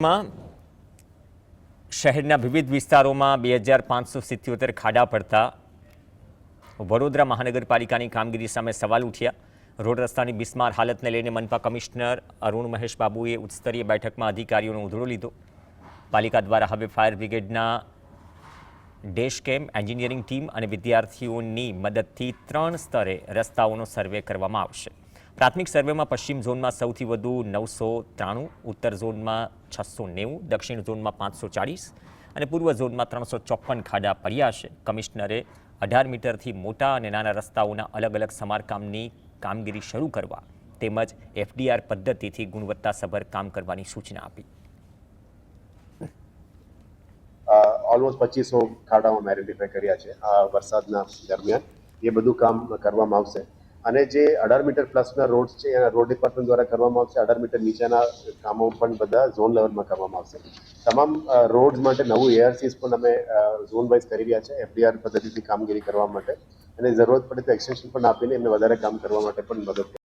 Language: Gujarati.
માં શહેરના વિવિધ વિસ્તારોમાં 2577 ખાડા પડતા વડોદરા મહાનગરપાલિકાની કામગીરી સામે સવાલ ઉઠ્યા। રોડ રસ્તાની બિસ્માર હાલતને લઈને મનપા કમિશનર અરુણ મહેશ બાબુએ ઉચ્ચસ્તરીય બેઠકમાં અધિકારીઓનો ઉધડો લીધો। પાલિકા દ્વારા હવે ફાયર બ્રિગેડના ડેશ કેમ, એન્જિનિયરિંગ ટીમ અને વિદ્યાર્થીઓની મદદથી 3 સ્તરે રસ્તાઓનો સર્વે કરવામાં આવશે। પ્રાથમિક સર્વેમાં પશ્ચિમ ઝોનમાં સૌથી વધુ 993, ઉત્તર ઝોનમાં 690, દક્ષિણ ઝોનમાં 540 અને પૂર્વ ઝોનમાં 354 ખાડા પડ્યા છે। કમિશનરે 18 મીટરથી મોટા અને નાના રસ્તાઓના અલગ અલગ સમારકામની કામગીરી શરૂ કરવા તેમજ FDR પદ્ધતિથી ગુણવત્તાસભર કામ કરવાની સૂચના આપી। ઓલમોસ્ટ 2500 ખાડાઓ અમે આઈડેન્ટિફાઈ કર્યા છે આ વરસાદના દરમિયાન। એ બધું કામ કરવામાં આવશે અને જે 18 મીટર પ્લસના રોડ્સ છે એના રોડ ડિપાર્ટમેન્ટ દ્વારા કરવામાં આવશે। 18 મીટર નીચેના કામો પણ બધા ઝોન લેવલમાં કરવામાં આવશે। તમામ રોડ્સ માટે નવું ARCs પણ અમે ઝોન વાઇઝ કરી રહ્યા છે FDR પદ્ધતિથી કામગીરી કરવા માટે, અને જરૂરત પડે તો એક્સટેન્શન પણ આપીને એમને વધારે કામ કરવા માટે પણ મદદ